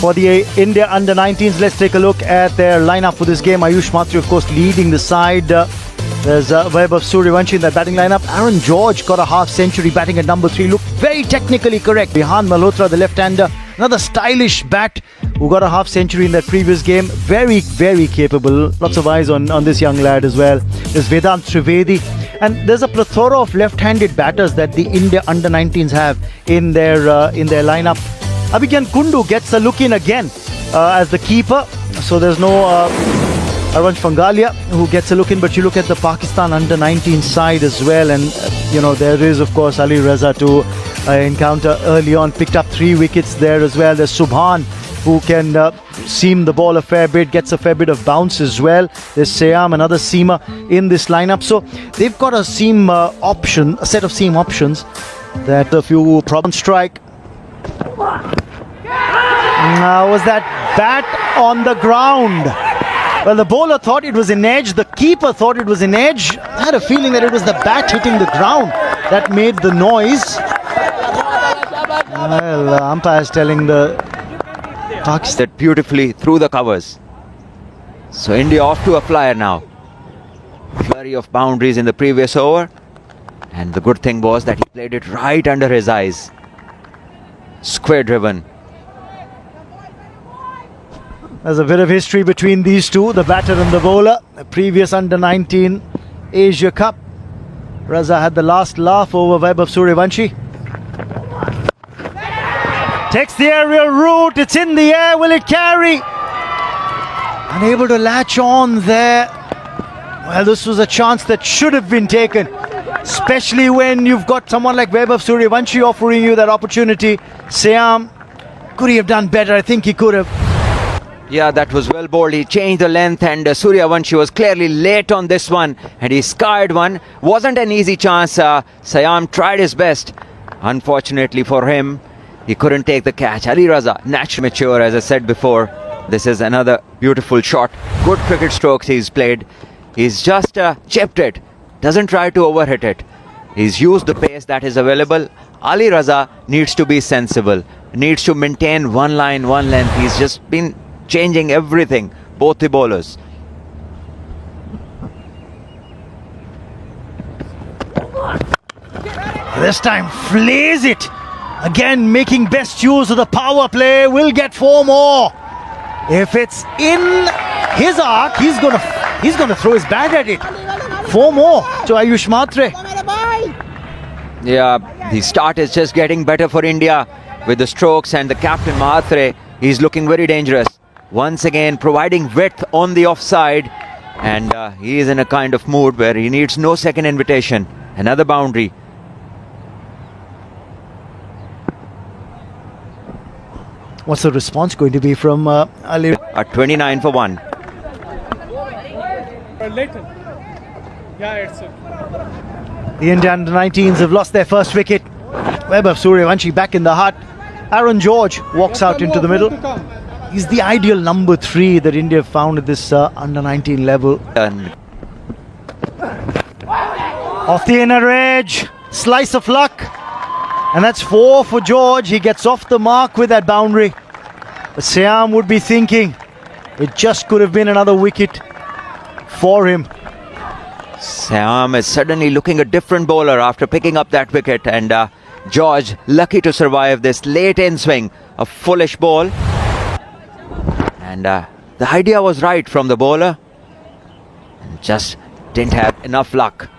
for the India under-19s. Let's take a look at their lineup for this game. Ayush Mhatre, of course, leading the side. There's Vaibhav Suryavanshi in that batting lineup. Aaron George got a half-century batting at number 3. Looked very technically correct. Jahan, the left-hander, another stylish bat who got a half-century in that previous game. Very, very capable. Lots of eyes on this young lad as well. There's Vedant Trivedi. And there's a plethora of left-handed batters that the India under-19s have in their lineup. Abhigyan Kundu gets a look in again as the keeper. So there's no Arvansh Pangalia who gets a look in, but you look at the Pakistan under-19 side as well, and there is of course Ali Raza to encounter early on, picked up 3 wickets there as well. There's Subhan who can seam the ball a fair bit, gets a fair bit of bounce as well. There's Sayam, another seamer in this lineup. So they've got a seam option, a set of seam options that a few problem strike. Was that bat on the ground? Well, the bowler thought it was in edge, the keeper thought it was in edge. I had a feeling that it was the bat hitting the ground that made the noise. Well, umpire's telling the Pakistan that beautifully through the covers. So India off to a flyer now. Flurry of boundaries in the previous over. And the good thing was that he played it right under his eyes. Square driven. There's a bit of history between these two, the batter and the bowler. The previous under-19 Asia Cup. Raza had the last laugh over Vaibhav Suryavanshi. Takes the aerial route, it's in the air, will it carry? Unable to latch on there. Well, this was a chance that should have been taken, especially when you've got someone like Vaibhav Suryavanshi offering you that opportunity. Sayam, could he have done better? I think he could have. Yeah, that was well bowled. He changed the length, and Suryavanshi was clearly late on this one, and he skied one. Wasn't an easy chance. Sayam tried his best. Unfortunately for him, he couldn't take the catch. Ali Raza, naturally mature, as I said before. This is another beautiful shot. Good cricket strokes he's played. He's just chipped it. Doesn't try to overhit it. He's used the pace that is available. Ali Raza needs to be sensible. Needs to maintain one line, one length. He's just been changing everything, both the bowlers. This time flays it. Again, making best use of the power play. Will get 4 more. If it's in his arc, he's gonna throw his bat at it. 4 more to Ayush Mhatre. Yeah, the start is just getting better for India with the strokes, and the captain Mhatre, he's looking very dangerous. Once again providing width on the offside, and he is in a kind of mood where he needs no second invitation. Another boundary. What's the response going to be from Ali? At 29 for 1. The Indian under-19s have lost their first wicket. Vaibhav Suryavanshi back in the hut. Aaron George walks out into the middle. He's the ideal number 3 that India found at this under-19 level. Off the inner edge, slice of luck. And that's 4 for George. He gets off the mark with that boundary. But Sayam would be thinking it just could have been another wicket for him. Sayam is suddenly looking a different bowler after picking up that wicket, and George lucky to survive this late in swing. A foolish ball. And the idea was right from the bowler, and just didn't have enough luck.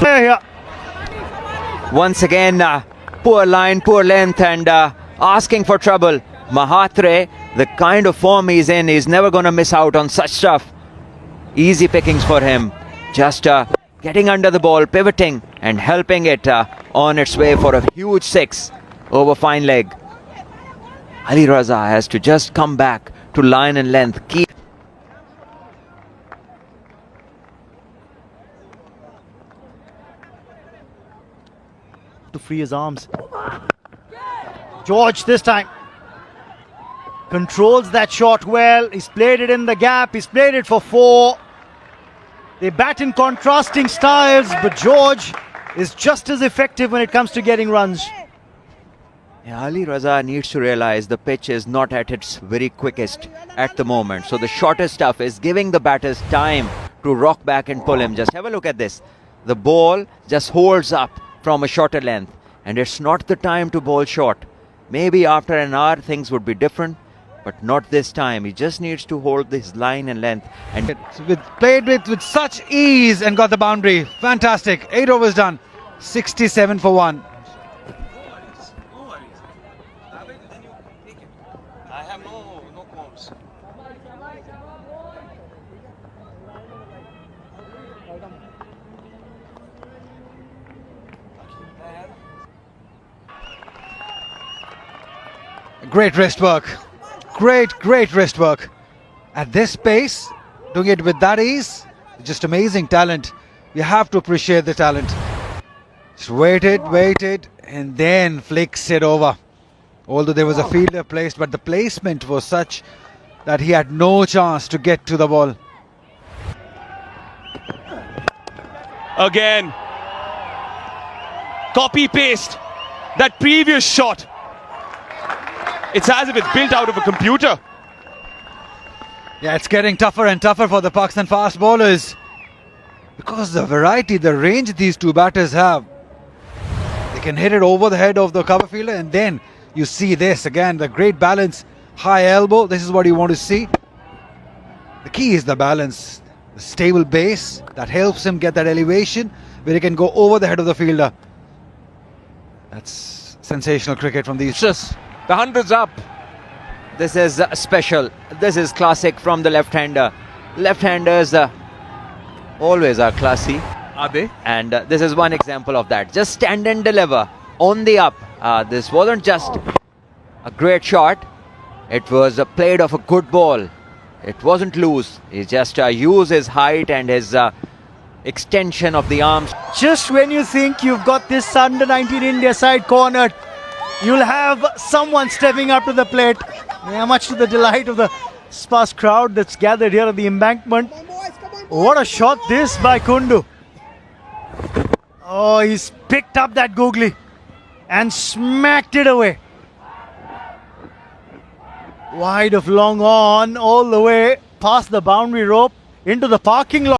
Yeah. Once again, poor line, poor length, and asking for trouble. Mhatre, the kind of form he's in, he's never going to miss out on such stuff. Easy pickings for him. Just getting under the ball, pivoting, and helping it on its way for a huge 6 over fine leg. Ali Raza has to just come back to line and length. Keep to free his arms. George this time controls that shot well. He's played it in the gap. He's played it for 4. They bat in contrasting styles, but George is just as effective when it comes to getting runs. Yeah, Ali Raza needs to realize the pitch is not at its very quickest at the moment. So the shortest stuff is giving the batters time to rock back and pull him. Just have a look at this. The ball just holds up from a shorter length, and it's not the time to bowl short. Maybe after an hour things would be different, but not this time. He just needs to hold this line and length. And Played with such ease and got the boundary. Fantastic. 8 overs done. 67 for 1. I have no calls. Great wrist work. Great wrist work. At this pace, doing it with that ease, just amazing talent. You have to appreciate the talent. Just waited, and then flicks it over. Although there was a fielder placed, but the placement was such that he had no chance to get to the ball. Again. Copy paste. That previous shot. It's as if it's built out of a computer. Yeah, it's getting tougher and tougher for the Pakistan fast bowlers. Because the variety, the range these two batters have. They can hit it over the head of the cover fielder, and then you see this again, the great balance, high elbow. This is what you want to see. The key is the balance, the stable base that helps him get that elevation where he can go over the head of the fielder. That's sensational cricket from these. Just the hundreds up. this is special. This is classic from the left-hander. Left-handers always are classy. Are they? And this is one example of that. Just stand and deliver on the up. This wasn't just a great shot. It was played off a good ball. It wasn't loose. He just used his height and his extension of the arms. Just when you think you've got this under 19 India side cornered, you'll have someone stepping up to the plate. Yeah, much to the delight of the sparse crowd that's gathered here at the embankment. What a shot this by Kundu. Oh, he's picked up that googly and smacked it away. Wide of long on, all the way past the boundary rope into the parking lot.